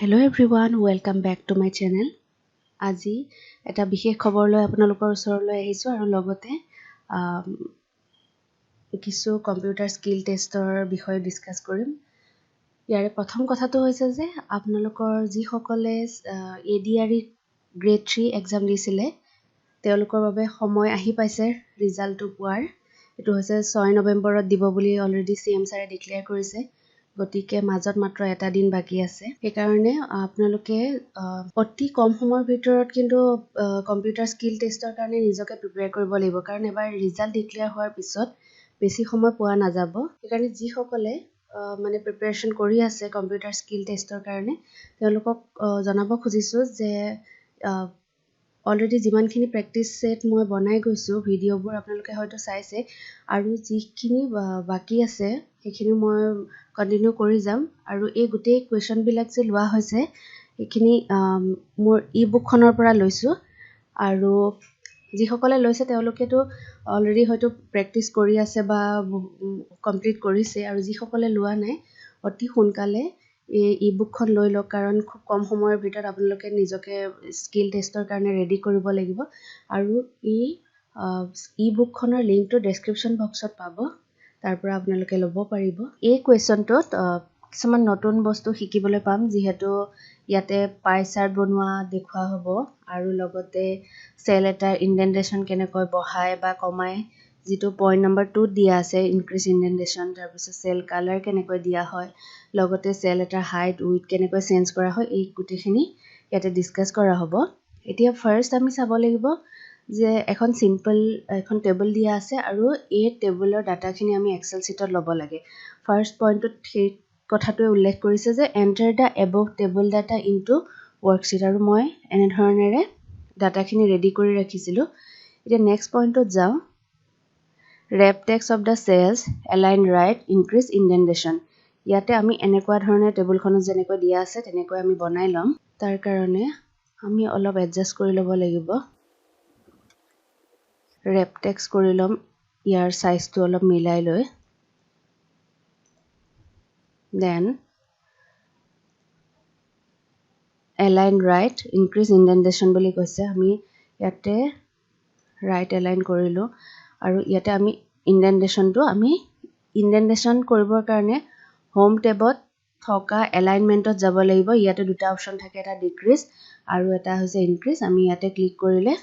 Hello everyone, welcome back to my channel. আজি এটা বিশেষ খবৰ লৈ আপোনালোকৰ ওচৰলৈ আহিছো আৰু লগতে কিছু কম্পিউটাৰ স্কিল টেষ্টৰ বিষয়ে ডিসকাস কৰিম। ইয়াৰে প্ৰথম কথাটো হৈছে যে আপোনালোকৰ যি সকলে ADRE গ্ৰেড 3 এক্সাম দিছিলে তেওঁলোকৰ বাবে সময় আহি পাইছে ৰিজাল্টটো পোৱাৰ। এটো হৈছে 6 নৱেম্বৰত দিব বুলি অলৰেডি CM ছাৰে ডিক্লেয়াৰ কৰিছে। গতিকে মাজত মাত্ৰ এটা দিন বাকি আছে। এই কাৰণে আপোনালোকে অতি কম সময়ৰ ভিতৰত কিন্তু কম্পিউটাৰ স্কিল টেষ্টৰ কাৰণে নিজকে প্ৰিপেয়াৰ কৰিব লাগিব কাৰণ এবাৰ ৰিজাল্ট ডিক্লেয়াৰ হোৱাৰ পিছত বেছি সময় পোৱা নাযাব। এই কাৰণে যি সকলে মানে প্ৰিপাৰেচন কৰি আছে কম্পিউটাৰ স্কিল টেষ্টৰ কাৰণে তেওঁলোকক জনাব খুজিছো যে অলৰেডি যিমানখিনি প্ৰেক্টিছ সেট মই বনাই গৈছো ভিডিঅ'বোৰ আপোনালোকে হয়তো চাইছে আৰু যিখিনি বাকি আছে সেইখিনি মই কন্টিনিউ কৰি যাম আৰু এই গোটেই কোৱেশ্চন বিলাক যে লোৱা হৈছে এইখিনি মোৰ ইবুক খনৰ পৰা লৈছো আৰু যি সকলে লৈছে তেওঁলোকেতো অলৰেডি হয়তো প্ৰেক্টিছ কৰি আছে বা কমপ্লিট কৰিছে আৰু যি সকলে লোৱা নাই অতি সোনকালে এই ইবুক খন লৈ লওক কাৰণ খুব কম সময়ৰ ভিতৰত আপোনালোকে নিজকে স্কিল টেষ্টৰ কাৰণে ৰেডি কৰিব লাগিব আৰু এই ইবুক খনৰ লিংকটো ডেসক্ৰিপচন বক্সত পাব তাৰ পৰা আপোনালোকে ল'ব পাৰিব। এই কোৱেশ্চনটোত কিছুমান নতুন বস্তু শিকিবলৈ পাম যিহেতু ইয়াতে পাই চাৰ্ট বনোৱা দেখুৱা হ'ব আৰু লগতে সেল এটাৰ ইনডেন্টেশন কেনেকৈ বহায় বা কমায় যেটো পইণ্ট নম্বৰ 2 দিয়া আছে ইনক্ৰিজ ইনডেন্টেশন তাৰ পিছত সেল কালাৰ কেনেকৈ দিয়া হয় লগতে সেল এটাৰ হাইট উইডথ কেনেকৈ চেঞ্জ কৰা হয় এই গুটেখিনি ইয়াতে ডিসকাস কৰা হ'ব। এতিয়া ফাৰ্স্ট আমি চাব লাগিব যে এখন সিম্পল এখন টেবল দিয়া আছে আৰু এই টেবলৰ ডাটাখিনি আমি এক্সেল শীটত ল'ব লাগে। ফাৰ্স্ট পইণ্টত সেই কথাটোৱে উল্লেখ কৰিছে যে এন্টাৰ দা এবভ টেবল ডাটা ইনটু ওয়াৰ্কশীট আৰু মই এনে ধৰণেৰে ডাটাখিনি ৰেডি কৰি ৰাখিছিলো। এতিয়া নেক্সট পইণ্টত যাও wrap text of the cells align right increase indentation ইয়াতে আমি এনেকুৱা ধৰণে টেবুলখনত যেনেকৈ দিয়া আছে তেনেকৈ আমি বনাই লম। তাৰ কাৰণে আমি অলপ এডজাস্ট কৰি ল'ব লাগিব। ৰেপ টেক্স কৰি লম ইয়াৰ সাইজটো অলপ মিলাই লৈ then align right increase indentation বুলি কৈছে আমি ইয়াতে right align কৰিলো আৰু ইয়াতে আমি ইনডেন্টেশনটো আমি ইনডেন্টেশন কৰিবৰ কাৰণে হোম টেবত থকা এলাইনমেন্টত যাব লাগিব। ইয়াতে দুটা অপচন থাকে এটা ডিক্ৰিজ আৰু এটা হৈছে ইনক্ৰিজ আমি ইয়াতে ক্লিক কৰিলে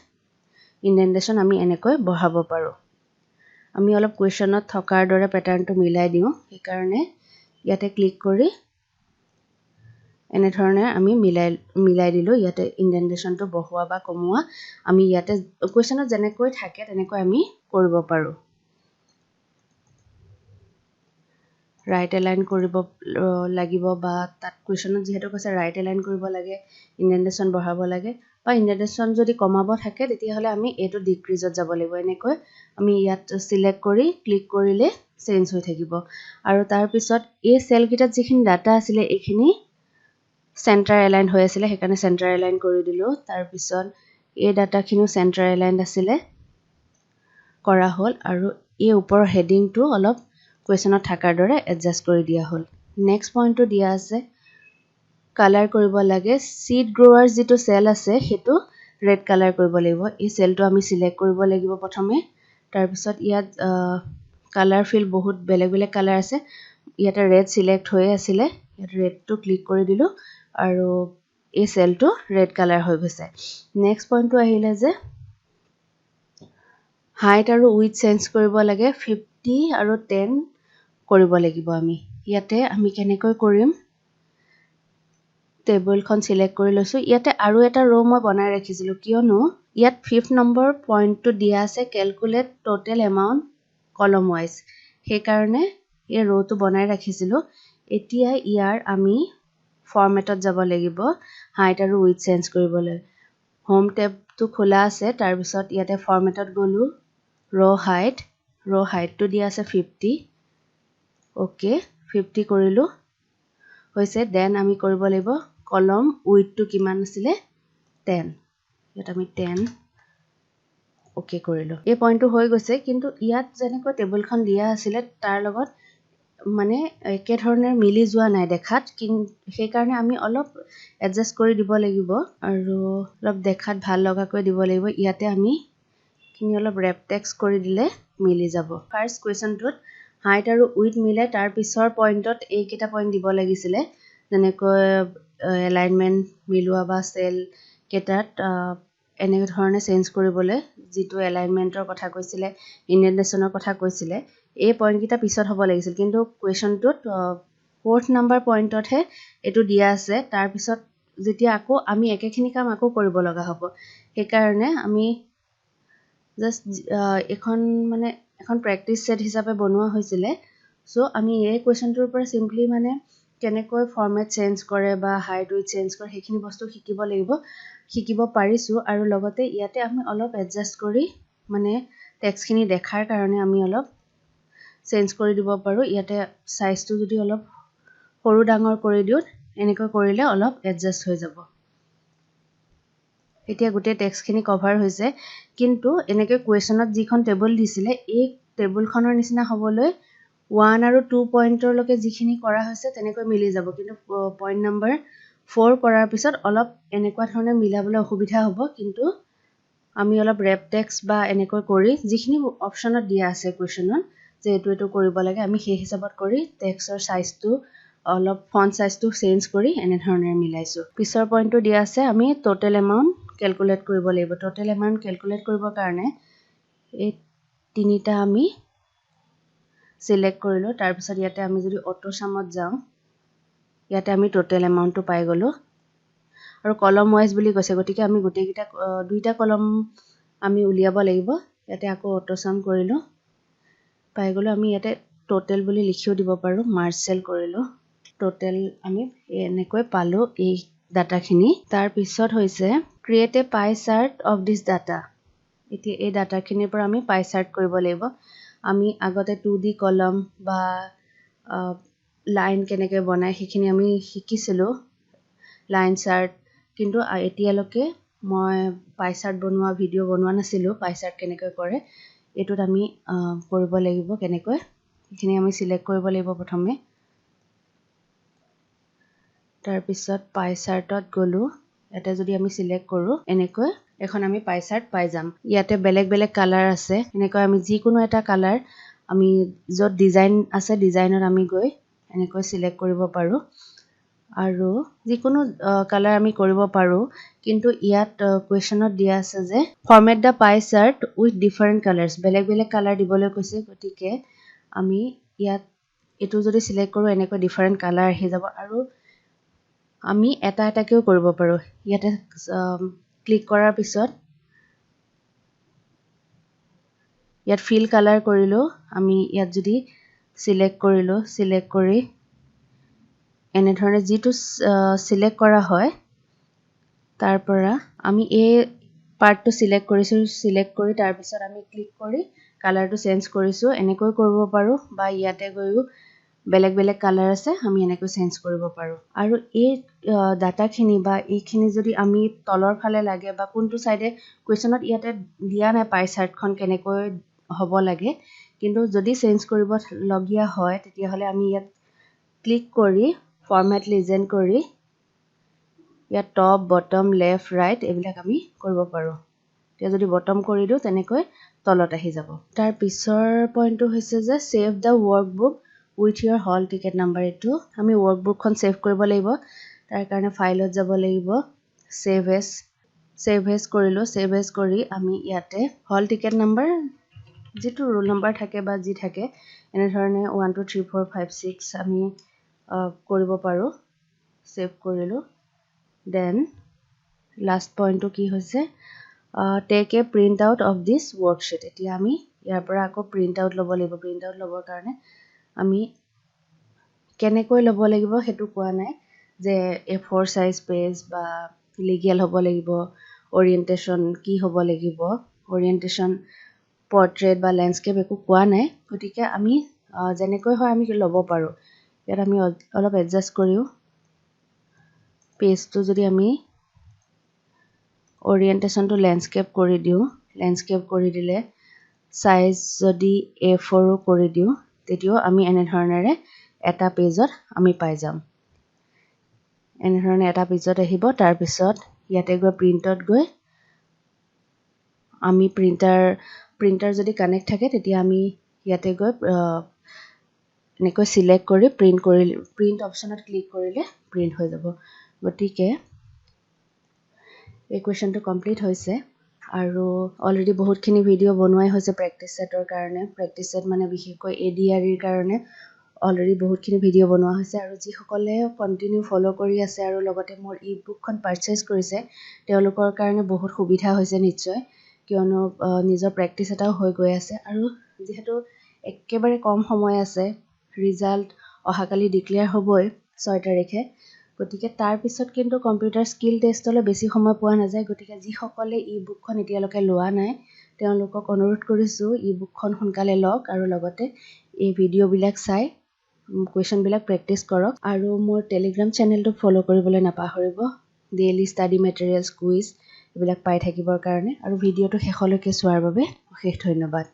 ইনডেন্টেশন আমি এনেকৈ বঢ়াব পাৰো। আমি অলপ কোৱেশ্চনত থকাৰ দৰে প্যাটাৰ্নটো মিলাই দিও এই কাৰণে ইয়াতে ক্লিক কৰি এনে ধৰণে আমি মিলাই দিলো ইয়াতে ইনডেন্টেশনটো বঢ়োৱা বা কমোৱা আমি ইয়াতে কোৱেশ্চনত যেনেকৈ থাকে তেনেকৈ আমি কৰিব পাৰো। ৰাইট এলাইন কৰিব লাগিব বা তাত কোৱেশ্চনত যেহেতু কৈছে ৰাইট এলাইন কৰিব লাগে ইনডেন্টেশন বঢ়াব লাগে বা ইনডেন্টেশন যদি কমাব থাকে তেতিয়াহলে আমি এটো ডিক্ৰিজত যাব লাগিব। এনেকৈ আমি ইয়াত সিলেক্ট কৰি ক্লিক কৰিলে চেঞ্জ হৈ থাকিব আৰু তাৰ পিছত এই সেল কিটাত যিখিনি ডাটা আছিল এইখিনি সেন্টাৰ এলাইন হৈ আছিল সেইকাৰণে সেন্টাৰ এলাইন কৰি দিলো। তাৰ পিছত এই ডাটাখিনো সেন্টাৰ এলাইন আছিল কৰা হল আৰু এই ওপৰৰ হেডিংটো অলপ কোৱেশ্চনত থাকাৰ দৰে এডজাস্ট কৰি দিয়া হল। নেক্সট পইণ্টটো দিয়া আছে কালাৰ কৰিব লাগে সিড গ্ৰোৱাৰ যেটো সেল আছে হেতু ৰেড কালাৰ কৰিব লাগিব। এই সেলটো আমি সিলেক্ট কৰিব লাগিব প্ৰথমে তাৰ পিছত ইয়াত কালাৰ ফিল বহুত বেলেগ বেলেগ কালাৰ আছে ইয়াতে ৰেড সিলেক্ট হৈ আছিল ইয়াত ৰেডটো ক্লিক কৰি দিলো আৰু এই সেলটো ৰেড কালাৰ হৈ গৈছে। নেক্সট পইণ্টটো আহিলে যে হাইট আৰু উইডথ চেঞ্জ কৰিব লাগে 50 আৰু 10 কৰিব লাগিব আমি ইয়াতে আমি কেনেকৈ কৰিম টেবুলখন সিলেক্ট কৰি লৈছো। ইয়াতে আৰু এটা ৰো মই বনাই ৰাখিছিলো কিয়নো ইয়াত 5th নম্বৰ পইণ্টটো দিয়া আছে ক্যালকুলেট টোটাল এমাউন্ট কলম ওয়াইজ সেই কাৰণে এই ৰোটো বনাই ৰাখিছিলো। এতিয়া ইয়াৰ আমি ফৰমেটত যাব লাগিব হাইট আৰু উইডথ চেঞ্জ কৰিবলৈ হোম টেবটো খোলা আছে তাৰ পিছত ইয়াতে ফৰমেটত গলো ৰো হাইটটো দিয়া আছে 50 ওকে 50 কৰিলো হৈছে দেন আমি কৰিব লাগিব কলম উইডথটো কিমান আছিল 10 ইয়াত আমি 10 ওকে কৰিলো। এই পইণ্টটো হৈ গৈছে কিন্তু ইয়াত যেনেকৈ টেবুলখন দিয়া আছিল তাৰ লগত মানে একে ধৰণে মিলি যোৱা নাই দেখাত, কিন্তু সেইকাৰণে আমি অলপ এডজাষ্ট কৰি দিব লাগিব আৰু অলপ দেখাত ভাল লগাকৈ দিব লাগিব। ইয়াতে আমি খিনি অলপ ৰেপ টেক্সট কৰি দিলে মিলি যাব। ফাৰ্ষ্ট কুৱেশ্যনটোত হাইট আৰু উইথ মিলে তাৰ পিছৰ পইণ্টত এইকেইটা পইণ্ট দিব লাগিছিলে, যেনেকৈ এলাইনমেণ্ট মিলোৱা বা চেল কেইটাত এনেকৈ ধৰণে চেঞ্জ কৰিবলৈ, যিটো এলাইনমেণ্টৰ কথা কৈছিলে, ইণ্ডেণ্টেশ্যনৰ কথা কৈছিলে, এই পইণ্টকেইটা পিছত হ'ব লাগিছিল, কিন্তু কুৱেশ্যনটোত 4th নম্বৰ পইণ্টতহে এইটো দিয়া আছে। তাৰপিছত যেতিয়া আকৌ আমি একেখিনি কাম আকৌ কৰিব লগা হ'ব, সেইকাৰণে আমি জাষ্ট এখন প্ৰেক্টিচ ছেট হিচাপে বনোৱা হৈছিলে। চ' আমি এই কুৱেশ্যনটোৰ পৰা চিম্পলি মানে কেনেকৈ ফৰ্মেট চেঞ্জ কৰে বা হাইট উইথ চেঞ্জ কৰে সেইখিনি বস্তু শিকিব পাৰিছোঁ। আৰু লগতে ইয়াতে আমি অলপ এডজাষ্ট কৰি মানে টেক্সটখিনি দেখাৰ কাৰণে আমি অলপ চেঞ্জ কৰি দিব পাৰোঁ। ইয়াতে চাইজটো যদি অলপ সৰু ডাঙৰ কৰি দিওঁ, এনেকৈ কৰিলে অলপ এডজাষ্ট হৈ যাব। এতিয়া গোটেই টেক্সটখিনি কভাৰ হৈছে, কিন্তু এনেকৈ কুৱেশ্যনত যিখন টেবুল দিছিলে এই টেবুলখনৰ নিচিনা হ'বলৈ 1 আৰু 2 পইণ্টৰলৈকে যিখিনি কৰা হৈছে তেনেকৈ মিলি যাব, কিন্তু পইণ্ট নম্বৰ 4 কৰাৰ পিছত অলপ এনেকুৱা ধৰণে মিলাবলৈ অসুবিধা হ'ব। কিন্তু আমি অলপ ৰেপ টেক্সট বা এনেকৈ কৰি যিখিনি অপশ্যনত দিয়া আছে কুৱেশ্যনত যে এইটো কৰিব লাগে, আমি সেই হিচাপত কৰি টেক্সটৰ চাইজটো অলপ ফন্ট চাইজটো চেঞ্জ কৰি এনেধৰণে মিলাইছোঁ। পিছৰ পইণ্টটো দিয়া আছে আমি টোটেল এমাউণ্ট কেলকুলেট কৰিব লাগিব। টোটেল এমাউণ্ট কেলকুলেট কৰিবৰ কাৰণে এই তিনিটা আমি চিলেক্ট কৰিলোঁ। তাৰপিছত ইয়াতে আমি যদি অটো চামত যাওঁ, ইয়াতে আমি টোটেল এমাউণ্টটো পাই গ'লোঁ আৰু কলম ৱাইজ বুলি কৈছে, গতিকে আমি গোটেইকেইটা 2টা কলম আমি উলিয়াব লাগিব। ইয়াতে আকৌ অটো চাম কৰিলোঁ, পাই গ'লোঁ। আমি ইয়াতে টোটেল বুলি লিখিও দিব পাৰোঁ, মাৰ্জ চেল কৰিলোঁ, টোটেল আমি এনেকৈ পালোঁ এই ডাটাখিনি। তাৰপিছত হৈছে ক্ৰিয়েট এ পাই চাৰ্ট অফ দিছ ডাটা। এতিয়া এই ডাটাখিনিৰ পৰা আমি পাই চাৰ্ট কৰিব লাগিব। আমি আগতে 2D কলম বা লাইন কেনেকৈ বনায় সেইখিনি আমি শিকিছিলোঁ, লাইন চাৰ্ট, কিন্তু এতিয়ালৈকে মই পাই চাৰ্ট বনোৱা ভিডিঅ' বনোৱা নাছিলোঁ। পাই চাৰ্ট কেনেকৈ কৰে এইটোত আমি কৰিব লাগিব কেনেকৈ, সেইখিনি আমি চিলেক্ট কৰিব লাগিব প্ৰথমে। তাৰপিছত পাই চাৰ্টত গ'লোঁ, ইয়াতে যদি আমি চিলেক্ট কৰোঁ এনেকৈ এখন আমি পাই চাৰ্ট পাই যাম। ইয়াতে বেলেগ বেলেগ কালাৰ আছে, এনেকৈ আমি যিকোনো এটা কালাৰ আমি য'ত ডিজাইন আছে ডিজাইনত আমি গৈ এনেকৈ চিলেক্ট কৰিব পাৰোঁ আৰু যিকোনো কালাৰ আমি কৰিব পাৰোঁ। কিন্তু ইয়াত কুৱেশ্যনত দিয়া আছে যে ফৰ্মেট দ্য পাই চাৰ্ট উইথ ডিফাৰেণ্ট কালাৰ্ছ, বেলেগ বেলেগ কালাৰ দিবলৈ কৈছে, গতিকে আমি ইয়াত এইটো যদি চিলেক্ট কৰোঁ এনেকৈ ডিফাৰেণ্ট কালাৰ আহি যাব। আৰু আমি এটা এটাকৈও কৰিব পাৰোঁ। ইয়াতে ক্লিক কৰাৰ পিছত ইয়াত ফিল কালাৰ কৰিলোঁ, আমি ইয়াত যদি চিলেক্ট কৰিলোঁ, চিলেক্ট কৰি এনেধৰণে যিটো চিলেক্ট কৰা হয় তাৰ পৰা আমি এই পাৰ্টটো চিলেক্ট কৰিছোঁ, চিলেক্ট কৰি তাৰপিছত আমি ক্লিক কৰি কালাৰটো চেঞ্জ কৰিছোঁ, এনেকৈ কৰিব পাৰোঁ। বা ইয়াতে গৈও বেলেগ বেলেগ কালাৰ আছে, আমি এনেকৈ চেঞ্জ কৰিব পাৰোঁ। আৰু এই ডাটাখিনি বা এইখিনি যদি আমি তলৰ ফালে লাগে বা কোনটো চাইডে কুৱেশ্যনত ইয়াতে দিয়া নাই পাই চাৰ্টখন কেনেকৈ হ'ব লাগে, কিন্তু যদি চেঞ্জ কৰিবলগীয়া হয় তেতিয়াহ'লে আমি ইয়াত ক্লিক কৰি ফৰ্মেট লিজেণ্ড কৰি ইয়াত টপ বটম লেফ্ট ৰাইট এইবিলাক আমি কৰিব পাৰোঁ। এতিয়া যদি বটম কৰি দিওঁ তেনেকৈ তলত আহি যাব। তাৰ পিছৰ পইণ্টটো হৈছে যে save the workbook with your hall ticket number. এইটো আমি ৱৰ্কবুকখন ছেভ কৰিব লাগিব, তাৰ কাৰণে ফাইলত যাব লাগিব, ছেভ এজ কৰিলোঁ। ছেভ এজ কৰি আমি ইয়াতে হল টিকেট নাম্বাৰ যিটো ৰোল নাম্বাৰ থাকে বা যি থাকে এনেধৰণে 1 2 3 4 5 6 আমি কৰিব পাৰোঁ। ছেভ কৰিলোঁ। দেন লাষ্ট পইণ্টটো কি হৈছে take a print out of this worksheet. এতিয়া আমি ইয়াৰ পৰা আকৌ প্ৰিণ্ট আউট ল'ব লাগিব। প্ৰিণ্ট আউট ল'বৰ কাৰণে আমি কেনেকৈ ল'ব লাগিব সেইটো কোৱা নাই, যে A4 চাইজ পেজ বা লিগেল হ'ব লাগিব, অৰিয়েণ্টেশ্যন কি হ'ব লাগিব, অৰিয়েণ্টেশ্যন পৰ্ট্ৰেট বা লেণ্ডস্কেপ একো কোৱা নাই, গতিকে আমি যেনেকৈ হয় আমি ল'ব পাৰোঁ। ইয়াত আমি অলপ এডজাষ্ট কৰিও পেজটো যদি আমি অৰিয়েণ্টেশ্যনটো লেণ্ডস্কেপ কৰি দিওঁ, লেণ্ডস্কেপ কৰি দিলে চাইজ যদি A4 কৰি দিওঁ তেতিয়াও আমি এনেধৰণেৰে এটা পেজত আমি পাই যাম। এনেধৰণে এটা পেজত আহিব। তাৰপিছত ইয়াতে গৈ প্ৰিণ্টত গৈ আমি প্ৰিণ্টাৰ যদি কানেক্ট থাকে তেতিয়া আমি ইয়াতে গৈ এনেকৈ চিলেক্ট কৰি প্ৰিণ্ট অপশ্যনত ক্লিক কৰিলে প্ৰিণ্ট হৈ যাব। গতিকে এই কুৱেশ্যনটো কমপ্লিট হৈছে আৰু অলৰেডি বহুতখিনি ভিডিঅ' বনোৱাই হৈছে প্ৰেক্টিছ ছেটৰ কাৰণে। প্ৰেক্টিছ ছেট মানে বিশেষকৈ ADREৰ কাৰণে অলৰেডি বহুতখিনি ভিডিঅ' বনোৱা হৈছে আৰু যিসকলে কণ্টিনিউ ফ'ল' কৰি আছে আৰু লগতে মোৰ ইবুকখন পাৰচেজ কৰিছে তেওঁলোকৰ কাৰণে বহুত সুবিধা হৈছে নিশ্চয়, কিয়নো নিজৰ প্ৰেক্টিছ এটাও হৈ গৈ আছে আৰু যিহেতু একেবাৰে কম সময় আছে, ৰিজাল্ট অহাকালি ডিক্লেয়াৰ হ'বই 6 তাৰিখে। গতিকে তাৰপিছত কিন্তু কম্পিউটাৰ স্কিল টেষ্টলৈ বেছি সময় পোৱা নাযায়। গতিকে যিসকলে ইবুকখন এতিয়ালৈকে লোৱা নাই তেওঁলোকক অনুৰোধ কৰিছোঁ ইবুকখন সোনকালে লওক আৰু লগতে এই ভিডিঅ'বিলাক চাই কুৱেশ্যনবিলাক প্ৰেক্টিছ কৰক আৰু মোৰ টেলিগ্ৰাম চেনেলটো ফ'ল' কৰিবলৈ নাপাহৰিব। ডেইলি ষ্টাডি মেটেৰিয়েলছ, কুইজ এইবিলাক পাই থাকিবৰ কাৰণে। আৰু ভিডিঅ'টো শেষলৈকে চোৱাৰ বাবে অশেষ ধন্যবাদ।